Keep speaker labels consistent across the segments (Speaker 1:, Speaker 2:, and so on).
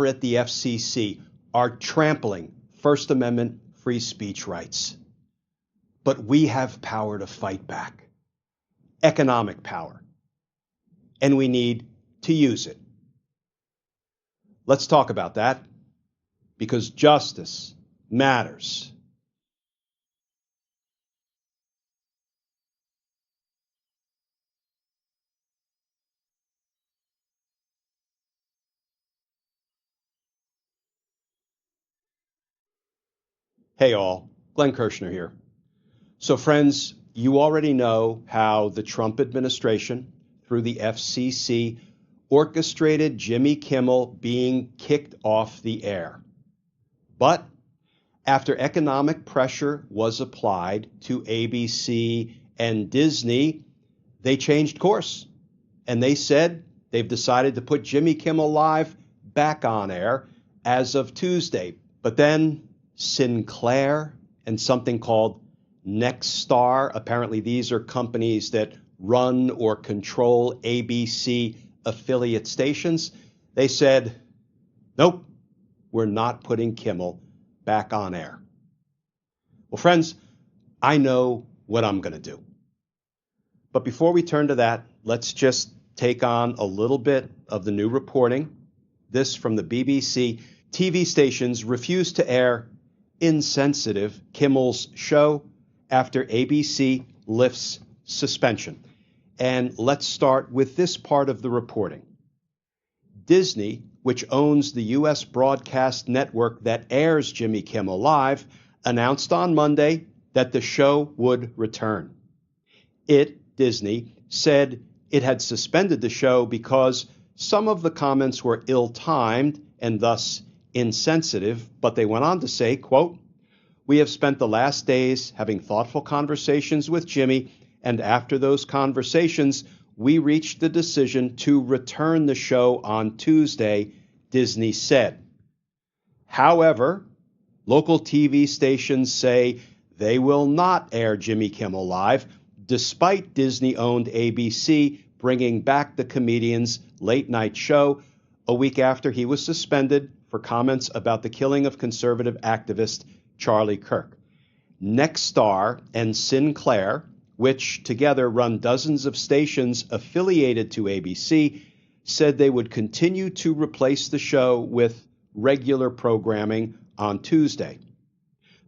Speaker 1: at the FCC are trampling First Amendment free speech rights. But we have power to fight back, economic power, and we need to use it. Let's talk about that, because justice matters. Hey all, Glenn Kirshner here. So friends, you already know how the Trump administration, through the FCC, orchestrated Jimmy Kimmel being kicked off the air. But after economic pressure was applied to ABC and Disney, they changed course. And they said they've decided to put Jimmy Kimmel Live back on air as of Tuesday. But then Sinclair and something called Nexstar, apparently these are companies that run or control ABC affiliate stations, they said, nope, we're not putting Kimmel back on air. Well, friends, I know what I'm going to do. But before we turn to that, let's just take on a little bit of the new reporting. This from the BBC. TV stations refuse to air insensitive Kimmel's show after ABC lifts suspension. And let's start with this part of the reporting. Disney, which owns the U.S. broadcast network that airs Jimmy Kimmel Live, announced on Monday that the show would return. Disney, said it had suspended the show because some of the comments were ill-timed and thus insensitive, but they went on to say, quote, "We have spent the last days having thoughtful conversations with Jimmy, and after those conversations, we reached the decision to return the show on Tuesday," Disney said. However, local TV stations say they will not air Jimmy Kimmel Live, despite Disney-owned ABC bringing back the comedian's late-night show a week after he was suspended for comments about the killing of conservative activist Charlie Kirk. Nexstar and Sinclair, which together run dozens of stations affiliated to ABC, said they would continue to replace the show with regular programming on Tuesday.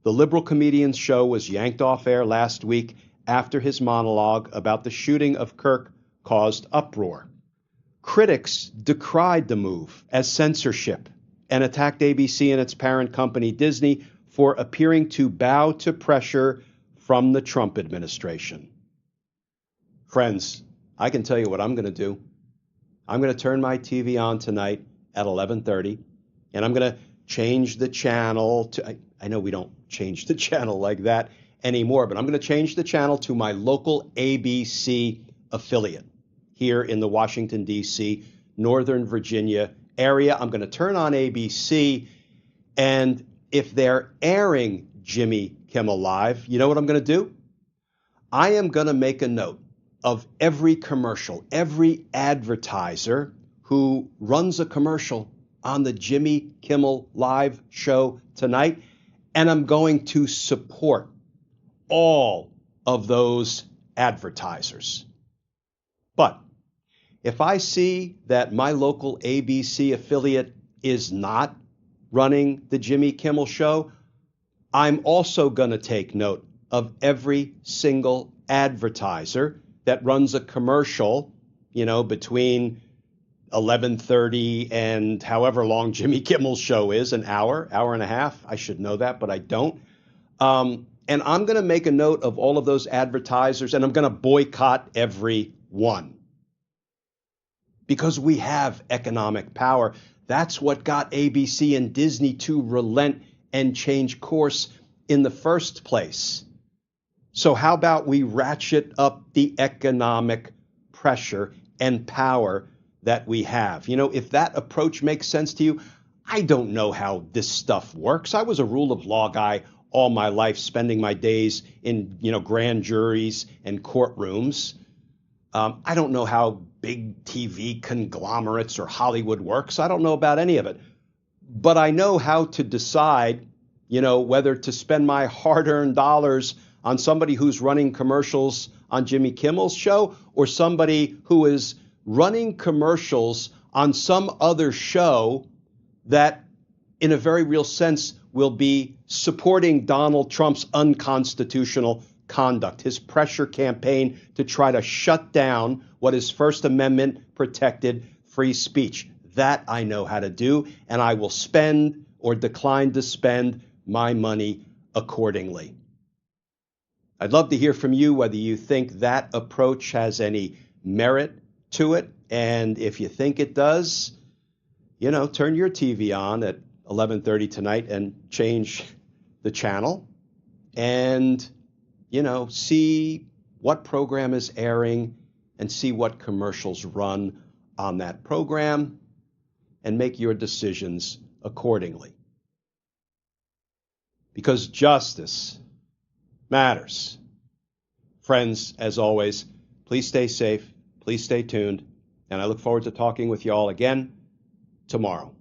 Speaker 1: The liberal comedian's show was yanked off air last week after his monologue about the shooting of Kirk caused uproar. Critics decried the move as censorship and attacked ABC and its parent company Disney for appearing to bow to pressure from the Trump administration. Friends, I can tell you what I'm going to do. I'm going to turn my TV on tonight at 11:30, and I'm going to change the channel to, I know we don't change the channel like that anymore, but I'm going to change the channel to my local ABC affiliate here in the Washington, D.C., Northern Virginia area. I'm going to turn on ABC, and if they're airing Jimmy Kimmel Live, you know what I'm going to do? I am going to make a note of every commercial, every advertiser who runs a commercial on the Jimmy Kimmel Live show tonight, and I'm going to support all of those advertisers. But if I see that my local ABC affiliate is not running the Jimmy Kimmel show, I'm also going to take note of every single advertiser that runs a commercial, between 11:30 and however long Jimmy Kimmel's show is, an hour and a half. I should know that, but I don't. And I'm going to make a note of all of those advertisers, and I'm going to boycott every one. Because we have economic power. That's what got ABC and Disney to relent and change course in the first place. So how about we ratchet up the economic pressure and power that we have? If that approach makes sense to you, I don't know how this stuff works. I was a rule of law guy all my life, spending my days in, grand juries and courtrooms. I don't know how big TV conglomerates or Hollywood works. I don't know about any of it. but I know how to decide, whether to spend my hard-earned dollars on somebody who's running commercials on Jimmy Kimmel's show or somebody who is running commercials on some other show that, in a very real sense, will be supporting Donald Trump's unconstitutional conduct, his pressure campaign to try to shut down what is First Amendment protected free speech. That I know how to do, and I will spend or decline to spend my money accordingly. I'd love to hear from you whether you think that approach has any merit to it, and if you think it does, turn your TV on at 11:30 tonight and change the channel and, see what program is airing and see what commercials run on that program and make your decisions accordingly. Because justice matters. Friends, as always, please stay safe, please stay tuned, and I look forward to talking with you all again tomorrow.